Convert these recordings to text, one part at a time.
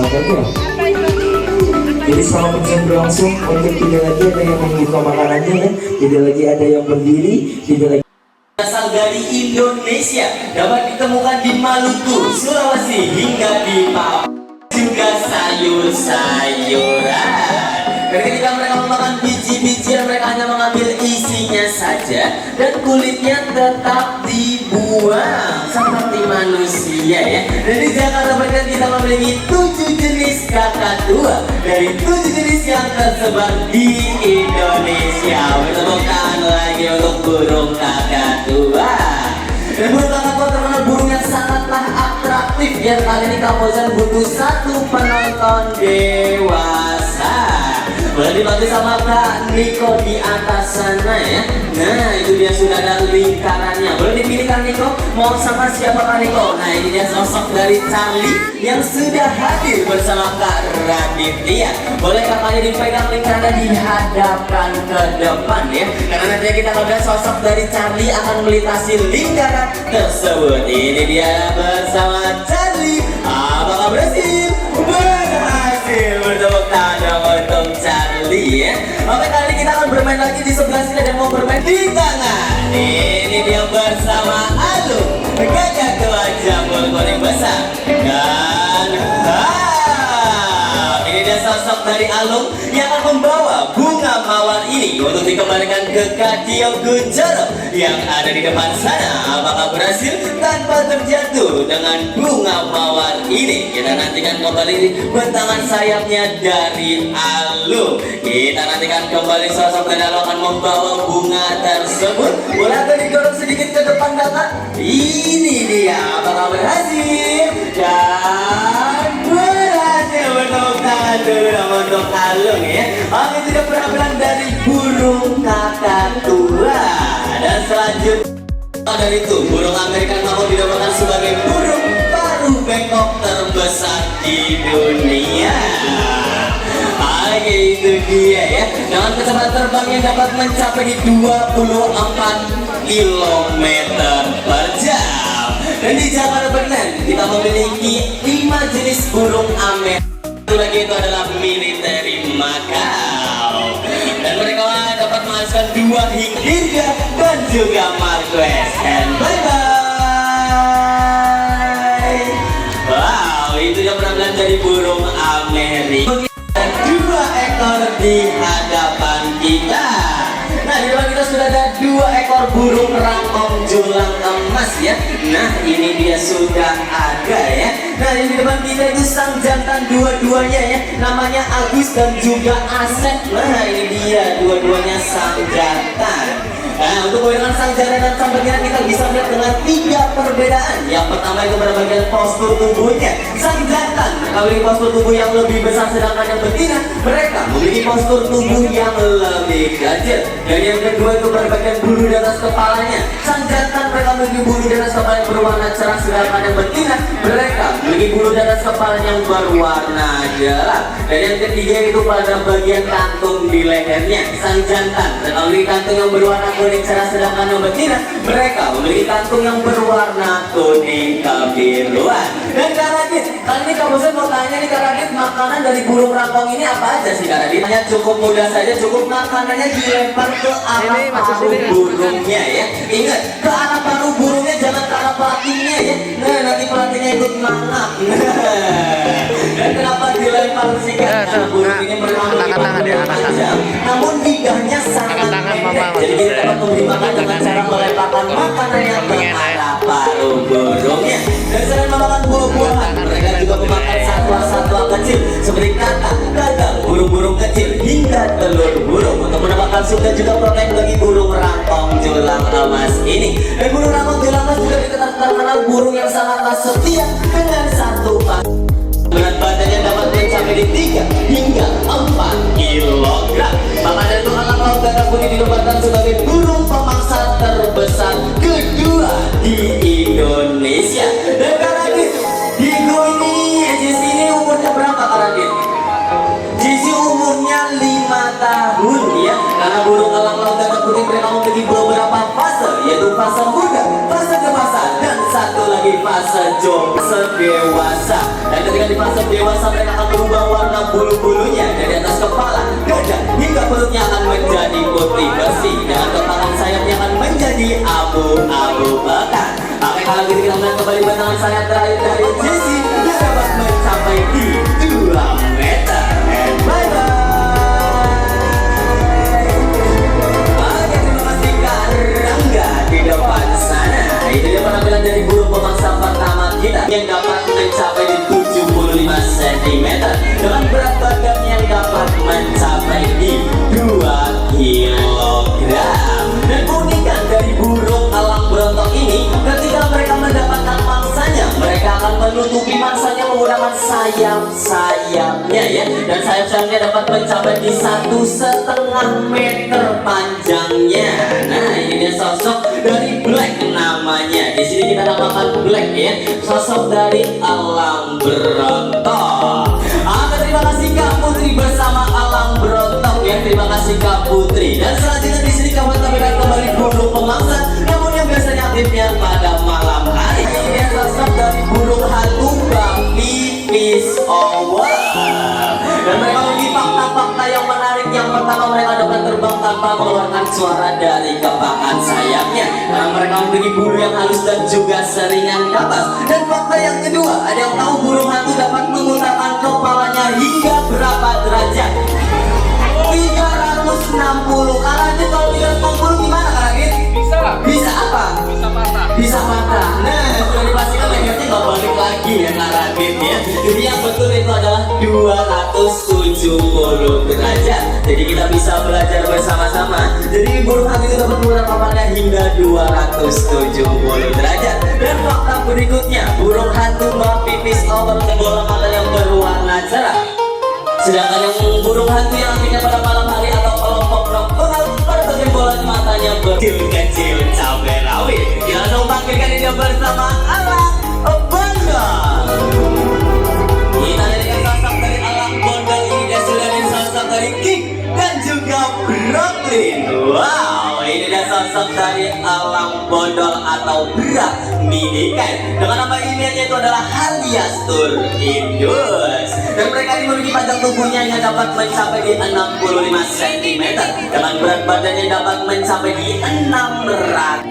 saja. Jadi selama pensiun berlangsung, untuk tidak lagi ada yang membuka makanannya ya, tidak lagi ada yang berdiri, tidak lagi. Asal dari Indonesia dapat ditemukan di Maluku, Sulawesi hingga di Papua, juga sayur-sayuran. Ketika mereka memakan biji-bijian, mereka hanya mengambil isinya saja dan kulitnya tetap dibuang seperti manusia ya. Dan di Jakarta Barat kita memiliki 7 jenis kakatua dari 7 jenis yang tersebar di Indonesia. Bertemukan lagi untuk burung kakatua. Dan burung kakatua terkenal burung yang sangatlah atraktif ya. Kali ini Kamboja butuh satu penonton dewasa. Boleh dibantu sama Kak Niko di atas sana ya. Nah itu dia sudah ada lingkarannya. Boleh dipilih Kak Niko mau sama siapa Kak Niko. Nah ini dia sosok dari Charlie yang sudah hadir bersama Kak Raditya. Boleh kakaknya dipegang lingkarannya, dihadapkan ke depan ya. Karena nantinya kita akan lihat sosok dari Charlie akan melintasi lingkaran tersebut. Ini dia bersama Charlie. Apakah berhasil? Berhasil. Bertepuk tangan untuk Charlie ya. Oke, kali ini kita akan bermain lagi di sebelah sini dan mau bermain di tangan. Ini dia bersama Alung, gajah tua jambul kuning besar. Dan ini dia sosok dari Alung yang akan membawa bunga mawar ini untuk dikembalikan ke Kadio Kunchoro yang ada di depan sana. Apakah berhasil tanpa terjatuh dengan bunga mawar ini? Kita nantikan kembali bentangan sayapnya dari Alung. Kita nantikan kembali sosok dari Alung akan membawa bunga tersebut. Boleh agak didorong sedikit ke depan kakak? Ini dia. Apakah berhasil? Dan berhasil. Bertepuk tangan dulu untuk Alung ya. Kami tidak penampilan dari burung kakatua. Dan selanjutnya dari itu burung American Mako dinamakan sebagai burung paruh bengkok terbesar di dunia. Oke, itu dia ya. Dengan kecepatan terbang yang dapat mencapai 24 km per jam. Dan di Jakarta Barat kita memiliki 5 jenis burung Amerika. Satu lagi itu adalah military Macau. Dan mereka dapat menghasilkan 2 hingga dan juga Marquez. And bye bye. Wow, itu yang penampilan dari burung Amerika. 2 ekor di hadapan kita. Nah di depan kita sudah ada 2 ekor burung rangkong julang emas ya. Nah ini dia sudah ada ya. Nah di depan kita itu sang jantan dua-duanya ya. Namanya Agus dan juga Asep. Nah ini dia dua-duanya sang jantan. Nah untuk dengan sang jantan dan sang betina kita bisa melihat dengan 3 perbedaan. Yang pertama itu pada bagian postur tubuhnya. Sang jantan memiliki postur tubuh yang lebih besar, sedangkan yang betina mereka memiliki postur tubuh yang lebih kecil. Dan yang kedua itu pada bagian bulu di atas kepalanya. Sang jantan mereka memiliki bulu di atas kepala yang berwarna cerah, sedangkan yang betina mereka memiliki bulu di atas kepala yang berwarna gelap. Dan yang ketiga itu pada bagian kantung di lehernya. Sang jantan mereka memiliki kantung yang berwarna kuning cerah, sedangkan yang betina mereka memiliki kantung yang berwarna kuning kebiruan. Dan Kak Radit, kali ini Kak Bosan mau tanya nih Kak Radit, makanan dari burung rangkong ini apa aja sih Kak Radit? Hanya cukup mudah saja, cukup makanannya dilempar ke arah paruh burungnya ya. Ingat, ke arah paruh burungnya, jangan ke arah pelatihnya ya. Nah nanti pelatihnya ikut mangap. Dan kenapa dilempar sih Kak? Karena burung ini memiliki panjang, namun lidahnya sangat pendek. Jadi kita dapat memberi makan dengan cara melemparkan makanannya ke arah paruh burungnya. Dan selain memakan buah-buahan, mereka juga memakan satwa-satwa kecil seperti katak, gagal, burung-burung kecil hingga telur burung untuk mendapatkan suplai juga protein bagi burung rangkong julang emas ini. Dan burung rangkong julang emas juga terkenal burung yang sangatlah setia dengan satu pasangan. Berat badannya dapat mencapai di 3 hingga 4 kilogram. Maka dari itu anak laut gagak putih dinobatkan sebagai burung pemangsa terbesar kedua di Indonesia. Dan Kak Radit, Digo ini, Jesse ini umurnya berapa Kak Radit? Jesse umurnya 5 tahun ya. Karena burung elang laut gagak putih mereka memiliki beberapa fase, yaitu fase muda, fase dewasa, dan satu lagi fase fase dewasa. Dan ketika di fase dewasa mereka akan berubah warna bulu-bulunya dari atas kepala, dada hingga perutnya akan menjadi putih bersih dan kepala sayapnya akan menjadi abu-abu pekat. Oke, kalau gitu kita melihat kembali bentangan sayap terakhir dari Jessie yang dapat mencapai di 2 meter. And bye bye. Oke, terima kasih Kak Rangga di depan sana. Ini dia penampilan dari burung pemangsa pertama kita yang dapat mencapai di 75 cm dengan berat badan yang dapat mencapai di 2 kg. Dan keunikan dari burung elang berontok ini, ketika mereka mendapatkan mangsanya, mereka akan menutupi mangsanya menggunakan sayap-sayapnya ya. Dan sayap-sayapnya dapat mencapai di 1,5 meter panjangnya. Nah, ini dia sosok dari Black namanya. Di sini kita namakan Black ya, sosok dari elang berontok. Terima kasih Kak Putri bersama elang berontok ya. Terima kasih Kak Putri. Dan selanjutnya di sini kamu tampilkan kembali burung pemangsa, namun yang biasanya aktifnya pada malam hari. Ini dia sosok dari burung hantu Bumpy Fish Over. Dan mereka memiliki fakta-fakta yang menarik. Yang pertama, mereka dapat terbang tanpa mengeluarkan suara dari kepakan sayapnya karena mereka memiliki bulu yang halus dan juga seringan kapas. Dan fakta yang kedua, ada yang tahu burung hantu dapat memutarkan kepalanya hingga berapa derajat? 360. Karena kalau 360 gimana Karagit? Bisa apa? Bisa patah. Nah, sudah dipastikan lehernya nggak balik lagi ya Karagit ya. Jadi yang betul itu adalah 270 derajat. Jadi kita bisa belajar bersama-sama. Jadi burung hantu itu dapat memutar kepalanya hingga 270 derajat. Dan fakta berikutnya, burung hantu Bumpy Fish Over dengan bola mata yang berwarna cerah. Sedangkan yang burung hantu yang aktifnya pada malam hari atau kelompok nocturnal, pada bagian bola matanya kecil-kecil cabai rawit. Kita langsung panggilkan dia bersama elang bondol. Kita lihat sosok dari elang bondol ini, dia sudah ada sosok dari King dan juga Brooklyn. Wow, ini dia sosok dari elang bondol atau Brak Minikai. Dengan nama ilmiahnya itu adalah Haliastur indus. Dan mereka ini memiliki panjang tubuhnya yang dapat mencapai di 65 cm dengan berat badannya dapat mencapai di 600.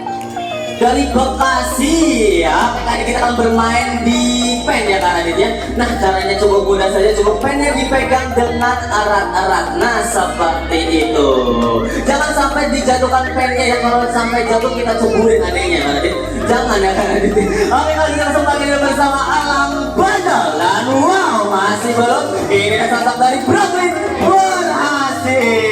Dari Bekasi ya, tadi kita akan bermain di pen ya Kak Radit ya. Nah, caranya cukup mudah saja, cukup pennya dipegang dengan erat-erat. Nah, seperti itu. Jangan sampai dijatuhkan pennya ya, kalau sampai jatuh kita ceburin adanya Kak Radit. Jangan ya Kak Radit. Oke, kalau kita langsung panggil bersama elang bondol. Dan wow, masih belum. Ini sosok dari Brooklyn berhasil.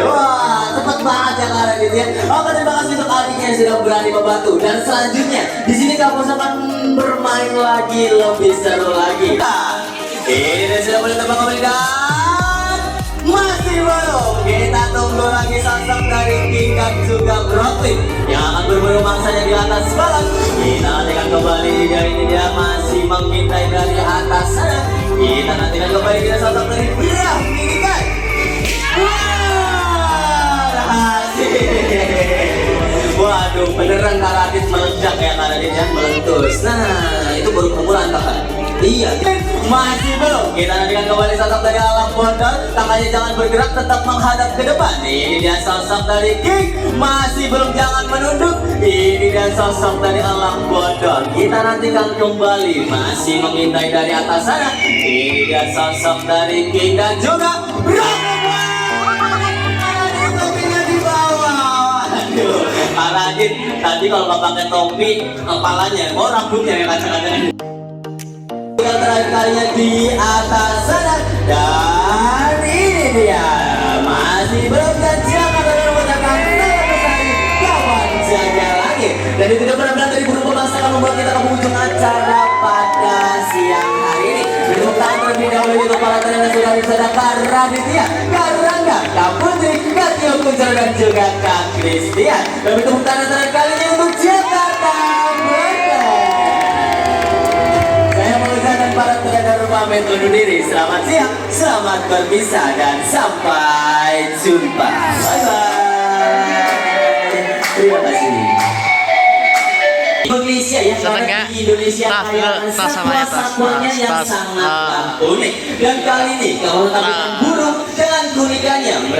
Wah, cepet banget ya Kak Radit ya. Oke, terima kasih untuk adiknya yang sudah berani membantu. Dan selanjutnya di sini kamu akan bermain lagi lebih seru lagi. Nah, ini sudah boleh tebak kembali dan masih belum. Kita tunggu lagi sosok dari King dan juga Brooklyn yang akan berburu mangsanya di atas balon. Kita nantikan kembali dia masih mengintai dari atas sana. Kita nantikan kembali dia sosok dari Brak Minikai. Waduh, beneran Kak Radit meledak ya Kak Radit ya, meletus. Nah, itu baru kumpulan Kak. Iya, masih belum. Kita nantikan kembali sosok dari elang bondol. Tangannya jangan bergerak, tetap menghadap ke depan. Ini dia sosok dari King, masih belum, jangan menunduk. Ini dia sosok dari elang bondol. Kita nantikan kembali, masih mengintai dari atas sana. Ini dia sosok dari King dan juga Kak Radit, tadi kalau nggak pakai topi, kepalanya, rambutnya yang kacang-kacangan. Yang terakhir kalinya di atas sana. Dan ini dia, masih belum jangan mengucapkan selamat besar kawan jaga langit. Dan itu dia penampilan dari burung pemangsa yang membuat kita ke ujung acara pada siang hari ini. Tepuk tangan terlebih dahulu untuk para tenaga sudah bisa Kak Raditya, Kak Rangga, Kak Putri, Kak Tio Kunjol dan juga Kak Christian. Dan tepuk tangan terakhir kalinya untuk Jakarta Bondol. Saya mengucapkan para tenaga pamit undur diri. Selamat siang, selamat berpisah dan sampai jumpa. Bye bye. Terima kasih. Indonesia ya, Seneng karena ya? di Indonesia Tas, kaya akan tas sama ya, tas. satwa-satwanya yang Tas. sangat unik. Dan kali ini kalau tadi burung dengan keunikannya